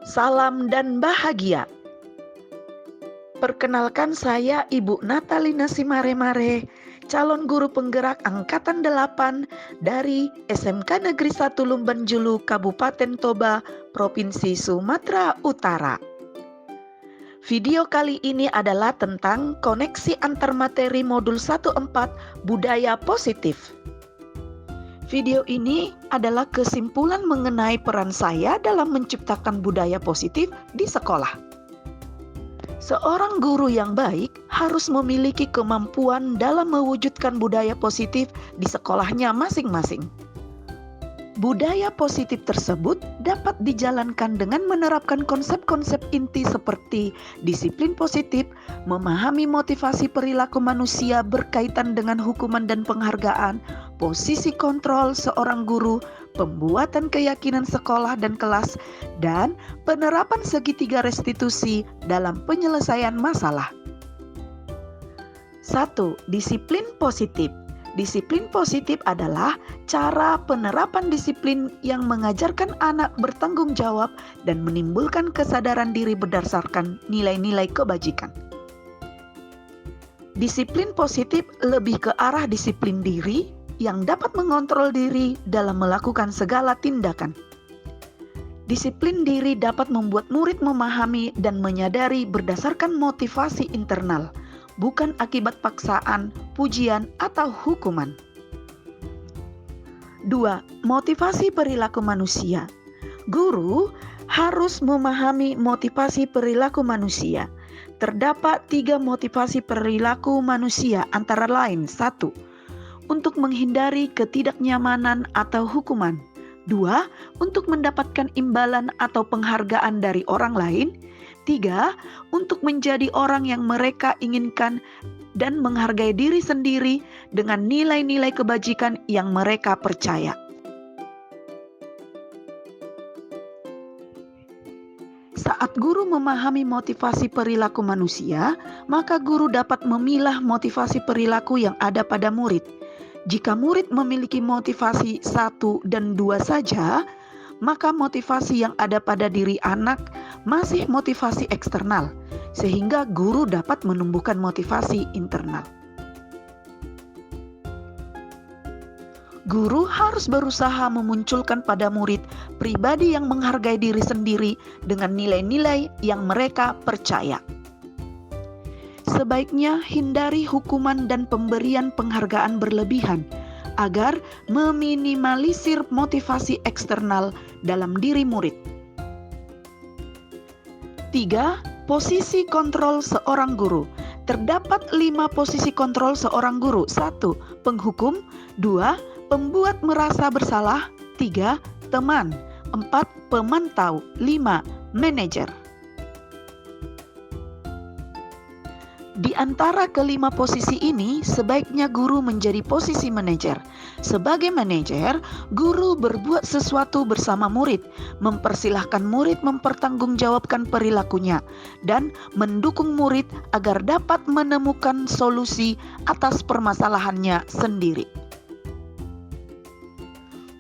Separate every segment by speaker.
Speaker 1: Salam dan bahagia. Perkenalkan, saya Ibu Natalina Simaremare, calon guru penggerak Angkatan 8 dari SMK Negeri 1 Lumban Julu, Kabupaten Toba, Provinsi Sumatera Utara. Video kali ini adalah tentang koneksi antar materi modul 14 budaya positif. Video ini adalah kesimpulan mengenai peran saya dalam menciptakan budaya positif di sekolah. Seorang guru yang baik harus memiliki kemampuan dalam mewujudkan budaya positif di sekolahnya masing-masing. Budaya positif tersebut dapat dijalankan dengan menerapkan konsep-konsep inti seperti disiplin positif, memahami motivasi perilaku manusia berkaitan dengan hukuman dan penghargaan, posisi kontrol seorang guru, pembuatan keyakinan sekolah dan kelas, dan penerapan segitiga restitusi dalam penyelesaian masalah. 1. Disiplin positif. Disiplin positif adalah cara penerapan disiplin yang mengajarkan anak bertanggung jawab dan menimbulkan kesadaran diri berdasarkan nilai-nilai kebajikan. Disiplin positif lebih ke arah disiplin diri yang dapat mengontrol diri dalam melakukan segala tindakan. Disiplin diri dapat membuat murid memahami dan menyadari berdasarkan motivasi internal, bukan akibat paksaan, pujian, atau hukuman. 2. Motivasi perilaku manusia. Guru harus memahami motivasi perilaku manusia. Terdapat 3 motivasi perilaku manusia, antara lain: 1. Untuk menghindari ketidaknyamanan atau hukuman. 2. Untuk mendapatkan imbalan atau penghargaan dari orang lain. 3. Untuk menjadi orang yang mereka inginkan dan menghargai diri sendiri dengan nilai-nilai kebajikan yang mereka percaya. Saat guru memahami motivasi perilaku manusia, maka guru dapat memilah motivasi perilaku yang ada pada murid. Jika murid memiliki motivasi 1 dan 2 saja, maka motivasi yang ada pada diri anak masih motivasi eksternal, sehingga guru dapat menumbuhkan motivasi internal. Guru harus berusaha memunculkan pada murid pribadi yang menghargai diri sendiri dengan nilai-nilai yang mereka percaya. Sebaiknya hindari hukuman dan pemberian penghargaan berlebihan agar meminimalisir motivasi eksternal dalam diri murid. 3. Posisi kontrol seorang guru. Terdapat 5 posisi kontrol seorang guru. 1. Penghukum. 2. Pembuat merasa bersalah. 3. Teman. 4. Pemantau. 5. Manajer. Di antara kelima posisi ini, sebaiknya guru menjadi posisi manajer. Sebagai manajer, guru berbuat sesuatu bersama murid, mempersilahkan murid mempertanggungjawabkan perilakunya, dan mendukung murid agar dapat menemukan solusi atas permasalahannya sendiri.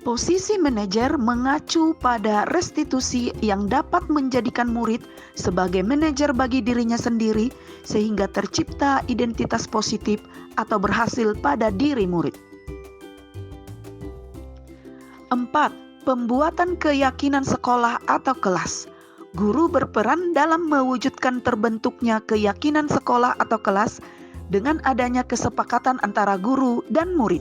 Speaker 1: Posisi manajer mengacu pada restitusi yang dapat menjadikan murid sebagai manajer bagi dirinya sendiri sehingga tercipta identitas positif atau berhasil pada diri murid. 4. Pembuatan keyakinan sekolah atau kelas. Guru berperan dalam mewujudkan terbentuknya keyakinan sekolah atau kelas dengan adanya kesepakatan antara guru dan murid.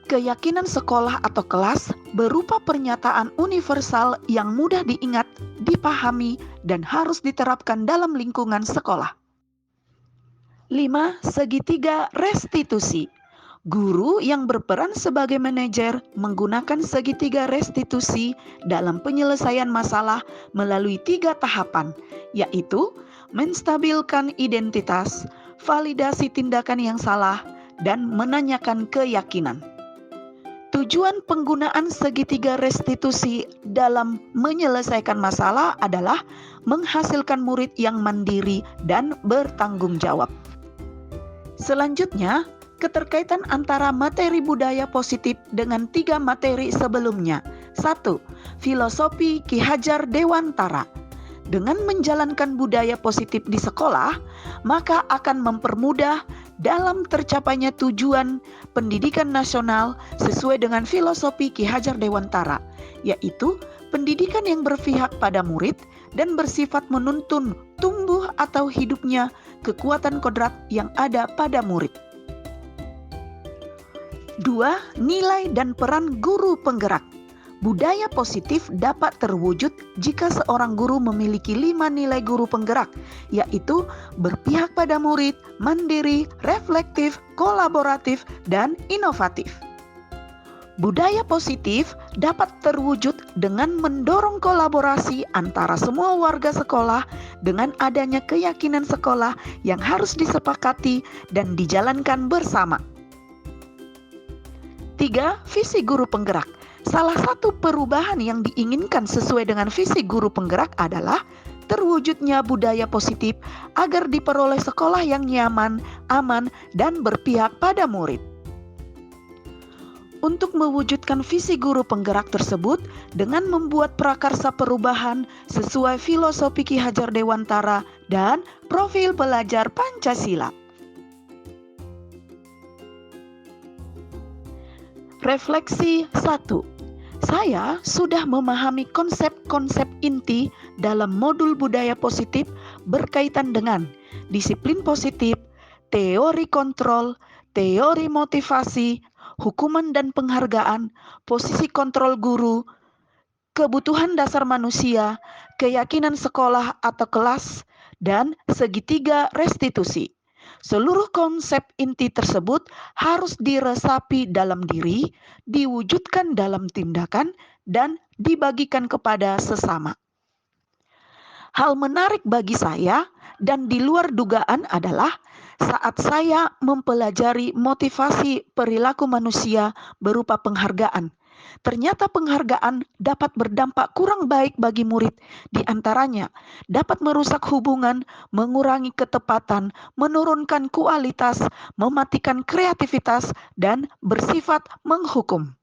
Speaker 1: Keyakinan sekolah atau kelas berupa pernyataan universal yang mudah diingat, dipahami, dan harus diterapkan dalam lingkungan sekolah. 5. Segitiga restitusi. Guru yang berperan sebagai manajer menggunakan segitiga restitusi dalam penyelesaian masalah melalui 3 tahapan, yaitu menstabilkan identitas, validasi tindakan yang salah, dan menanyakan keyakinan. Tujuan penggunaan segitiga restitusi dalam menyelesaikan masalah adalah menghasilkan murid yang mandiri dan bertanggung jawab. Selanjutnya, keterkaitan antara materi budaya positif dengan 3 materi sebelumnya. 1. Filosofi Ki Hajar Dewantara. Dengan menjalankan budaya positif di sekolah, maka akan mempermudah dalam tercapainya tujuan pendidikan nasional sesuai dengan filosofi Ki Hajar Dewantara, yaitu pendidikan yang berpihak pada murid dan bersifat menuntun tumbuh atau hidupnya kekuatan kodrat yang ada pada murid. 2. Nilai dan peran guru penggerak. Budaya positif dapat terwujud jika seorang guru memiliki 5 nilai guru penggerak, yaitu berpihak pada murid, mandiri, reflektif, kolaboratif, dan inovatif. Budaya positif dapat terwujud dengan mendorong kolaborasi antara semua warga sekolah dengan adanya keyakinan sekolah yang harus disepakati dan dijalankan bersama. 3. Visi guru penggerak. Salah satu perubahan yang diinginkan sesuai dengan visi guru penggerak adalah terwujudnya budaya positif agar diperoleh sekolah yang nyaman, aman, dan berpihak pada murid. Untuk mewujudkan visi guru penggerak tersebut dengan membuat prakarsa perubahan sesuai filosofi Ki Hajar Dewantara dan profil pelajar Pancasila. Refleksi 1. Saya sudah memahami konsep-konsep inti dalam modul budaya positif berkaitan dengan disiplin positif, teori kontrol, teori motivasi, hukuman dan penghargaan, posisi kontrol guru, kebutuhan dasar manusia, keyakinan sekolah atau kelas, dan segitiga restitusi. Seluruh konsep inti tersebut harus diresapi dalam diri, diwujudkan dalam tindakan, dan dibagikan kepada sesama. Hal menarik bagi saya dan di luar dugaan adalah saat saya mempelajari motivasi perilaku manusia berupa penghargaan. Ternyata penghargaan dapat berdampak kurang baik bagi murid, di antaranya dapat merusak hubungan, mengurangi ketepatan, menurunkan kualitas, mematikan kreativitas, dan bersifat menghukum.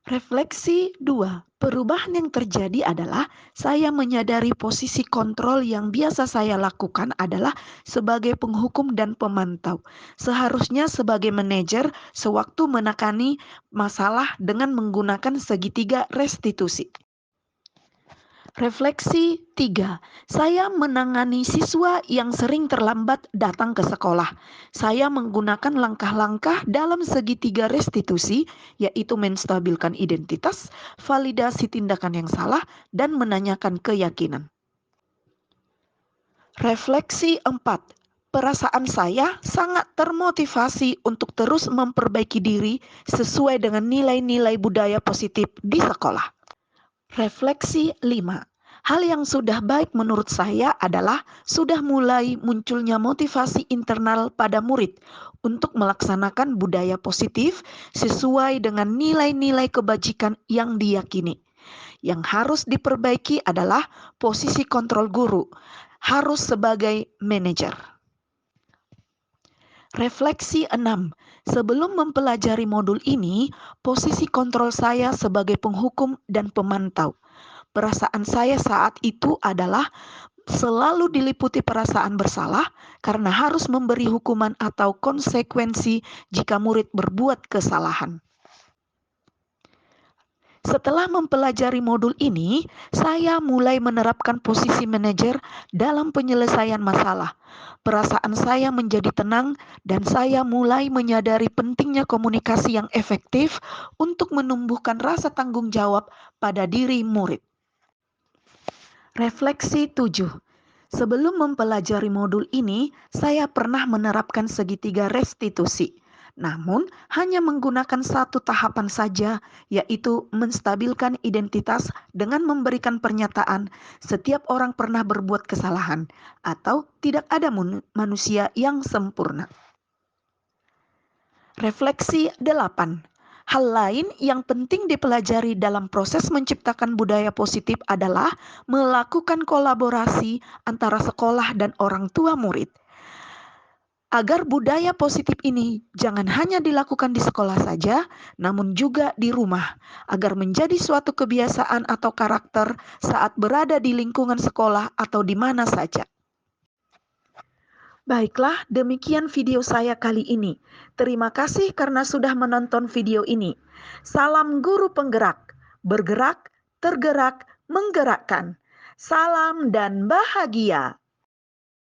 Speaker 1: Refleksi 2. Perubahan yang terjadi adalah saya menyadari posisi kontrol yang biasa saya lakukan adalah sebagai penghukum dan pemantau. Seharusnya sebagai manajer sewaktu menangani masalah dengan menggunakan segitiga restitusi. Refleksi 3. Saya menangani siswa yang sering terlambat datang ke sekolah. Saya menggunakan langkah-langkah dalam segitiga restitusi, yaitu menstabilkan identitas, validasi tindakan yang salah, dan menanyakan keyakinan. Refleksi 4. Perasaan saya sangat termotivasi untuk terus memperbaiki diri sesuai dengan nilai-nilai budaya positif di sekolah. Refleksi 5. Hal yang sudah baik menurut saya adalah sudah mulai munculnya motivasi internal pada murid untuk melaksanakan budaya positif sesuai dengan nilai-nilai kebajikan yang diyakini. Yang harus diperbaiki adalah posisi kontrol guru, harus sebagai manajer. Refleksi 6. Sebelum mempelajari modul ini, posisi kontrol saya sebagai penghukum dan pemantau. Perasaan saya saat itu adalah selalu diliputi perasaan bersalah karena harus memberi hukuman atau konsekuensi jika murid berbuat kesalahan. Setelah mempelajari modul ini, saya mulai menerapkan posisi manajer dalam penyelesaian masalah. Perasaan saya menjadi tenang dan saya mulai menyadari pentingnya komunikasi yang efektif untuk menumbuhkan rasa tanggung jawab pada diri murid. Refleksi 7. Sebelum mempelajari modul ini, saya pernah menerapkan segitiga restitusi. Namun, hanya menggunakan satu tahapan saja, yaitu menstabilkan identitas dengan memberikan pernyataan setiap orang pernah berbuat kesalahan atau tidak ada manusia yang sempurna. Refleksi 8. Hal lain yang penting dipelajari dalam proses menciptakan budaya positif adalah melakukan kolaborasi antara sekolah dan orang tua murid. Agar budaya positif ini jangan hanya dilakukan di sekolah saja, namun juga di rumah, agar menjadi suatu kebiasaan atau karakter saat berada di lingkungan sekolah atau di mana saja. Baiklah, demikian video saya kali ini. Terima kasih karena sudah menonton video ini. Salam guru penggerak, bergerak, tergerak, menggerakkan. Salam dan bahagia.